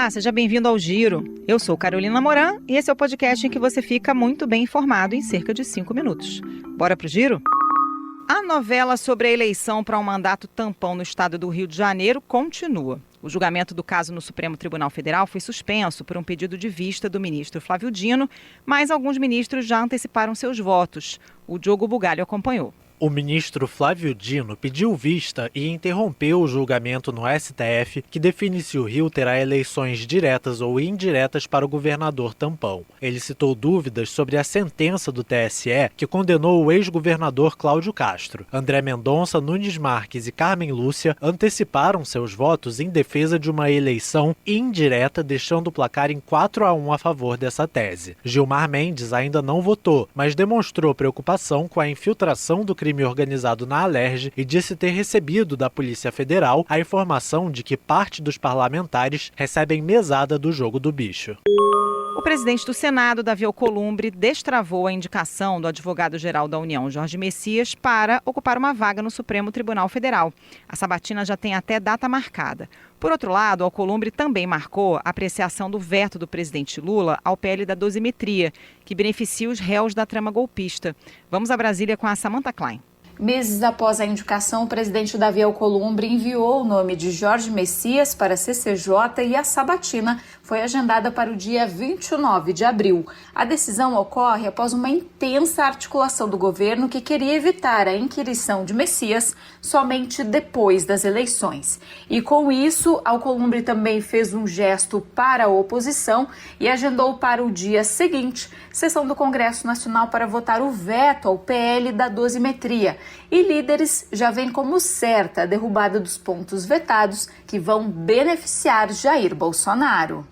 Olá, seja bem-vindo ao Giro. Eu sou Carolina Moran e esse é o podcast em que você fica muito bem informado em cerca de 5 minutos. Bora pro Giro? A novela sobre a eleição para um mandato tampão no estado do Rio de Janeiro continua. O julgamento do caso no Supremo Tribunal Federal foi suspenso por um pedido de vista do ministro Flávio Dino, mas alguns ministros já anteciparam seus votos. O Diogo Bugalho acompanhou. O ministro Flávio Dino pediu vista e interrompeu o julgamento no STF que define se o Rio terá eleições diretas ou indiretas para o governador tampão. Ele citou dúvidas sobre a sentença do TSE que condenou o ex-governador Cláudio Castro. André Mendonça, Nunes Marques e Carmen Lúcia anteciparam seus votos em defesa de uma eleição indireta, deixando o placar em 4-1 a favor dessa tese. Gilmar Mendes ainda não votou, mas demonstrou preocupação com a infiltração do crime organizado na Alerj e disse ter recebido da Polícia Federal a informação de que parte dos parlamentares recebem mesada do jogo do bicho. O presidente do Senado, Davi Alcolumbre, destravou a indicação do advogado-geral da União, Jorge Messias, para ocupar uma vaga no Supremo Tribunal Federal. A sabatina já tem até data marcada. Por outro lado, Alcolumbre também marcou a apreciação do veto do presidente Lula ao PL da dosimetria, que beneficia os réus da trama golpista. Vamos a Brasília com a Samantha Klein. Meses após a indicação, o presidente Davi Alcolumbre enviou o nome de Jorge Messias para a CCJ e a sabatina foi agendada para o dia 29 de abril. A decisão ocorre após uma intensa articulação do governo que queria evitar a inquirição de Messias somente depois das eleições. E com isso, Alcolumbre também fez um gesto para a oposição e agendou para o dia seguinte sessão do Congresso Nacional para votar o veto ao PL da dosimetria. E líderes já veem como certa a derrubada dos pontos vetados que vão beneficiar Jair Bolsonaro.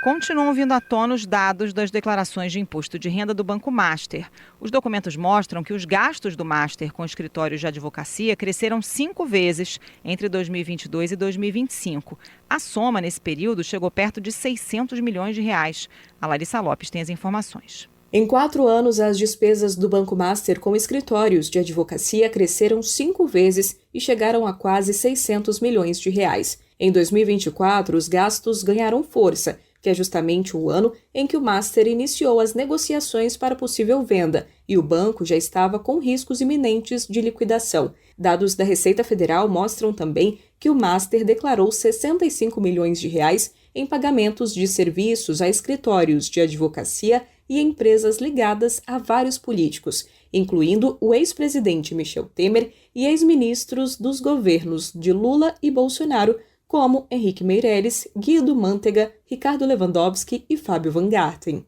Continuam vindo à tona os dados das declarações de imposto de renda do Banco Master. Os documentos mostram que os gastos do Master com escritórios de advocacia cresceram 5 vezes entre 2022 e 2025. A soma nesse período chegou perto de 600 milhões de reais. A Larissa Lopes tem as informações. Em 4 anos, as despesas do Banco Master com escritórios de advocacia cresceram 5 vezes e chegaram a quase 600 milhões de reais. Em 2024, os gastos ganharam força, que é justamente o ano em que o Master iniciou as negociações para possível venda e o banco já estava com riscos iminentes de liquidação. Dados da Receita Federal mostram também que o Master declarou 65 milhões de reais em pagamentos de serviços a escritórios de advocacia e empresas ligadas a vários políticos, incluindo o ex-presidente Michel Temer e ex-ministros dos governos de Lula e Bolsonaro, como Henrique Meirelles, Guido Mantega, Ricardo Lewandowski e Fábio Van Garten.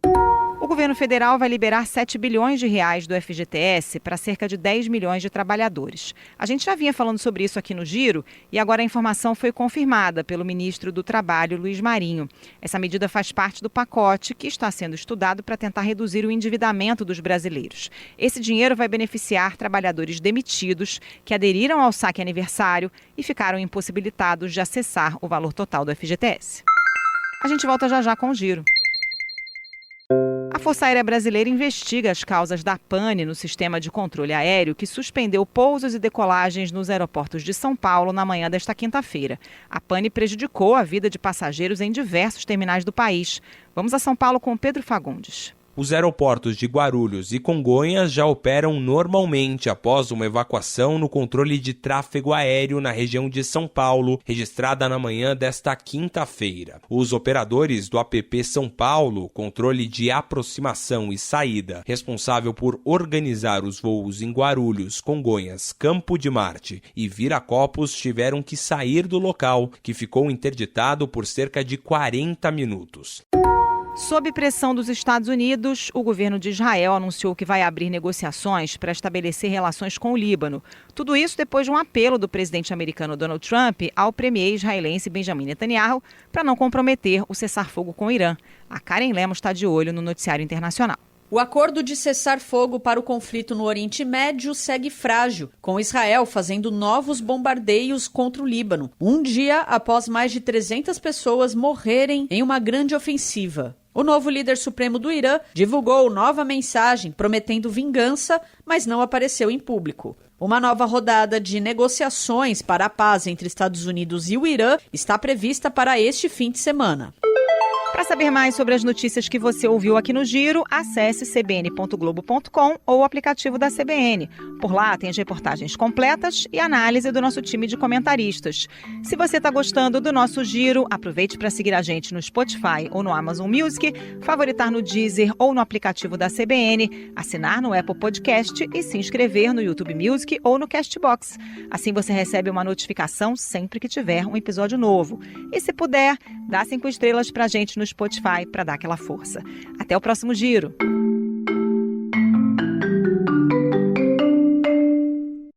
O governo federal vai liberar 7 bilhões de reais do FGTS para cerca de 10 milhões de trabalhadores. A gente já vinha falando sobre isso aqui no Giro e agora a informação foi confirmada pelo ministro do Trabalho, Luiz Marinho. Essa medida faz parte do pacote que está sendo estudado para tentar reduzir o endividamento dos brasileiros. Esse dinheiro vai beneficiar trabalhadores demitidos que aderiram ao saque aniversário e ficaram impossibilitados de acessar o valor total do FGTS. A gente volta já com o Giro. A Força Aérea Brasileira investiga as causas da pane no sistema de controle aéreo que suspendeu pousos e decolagens nos aeroportos de São Paulo na manhã desta quinta-feira. A pane prejudicou a vida de passageiros em diversos terminais do país. Vamos a São Paulo com Pedro Fagundes. Os aeroportos de Guarulhos e Congonhas já operam normalmente após uma evacuação no controle de tráfego aéreo na região de São Paulo, registrada na manhã desta quinta-feira. Os operadores do APP São Paulo, controle de aproximação e saída, responsável por organizar os voos em Guarulhos, Congonhas, Campo de Marte e Viracopos, tiveram que sair do local, que ficou interditado por cerca de 40 minutos. Sob pressão dos Estados Unidos, o governo de Israel anunciou que vai abrir negociações para estabelecer relações com o Líbano. Tudo isso depois de um apelo do presidente americano Donald Trump ao premier israelense Benjamin Netanyahu para não comprometer o cessar-fogo com o Irã. A Karen Lemos está de olho no noticiário internacional. O acordo de cessar-fogo para o conflito no Oriente Médio segue frágil, com Israel fazendo novos bombardeios contra o Líbano, um dia após mais de 300 pessoas morrerem em uma grande ofensiva. O novo líder supremo do Irã divulgou nova mensagem prometendo vingança, mas não apareceu em público. Uma nova rodada de negociações para a paz entre Estados Unidos e o Irã está prevista para este fim de semana. Para saber mais sobre as notícias que você ouviu aqui no Giro, acesse cbn.globo.com ou o aplicativo da CBN. Por lá tem as reportagens completas e análise do nosso time de comentaristas. Se você está gostando do nosso Giro, aproveite para seguir a gente no Spotify ou no Amazon Music, favoritar no Deezer ou no aplicativo da CBN, assinar no Apple Podcast e se inscrever no YouTube Music ou no Castbox. Assim você recebe uma notificação sempre que tiver um episódio novo. E se puder, dá 5 estrelas para a gente no Spotify para dar aquela força. Até o próximo Giro!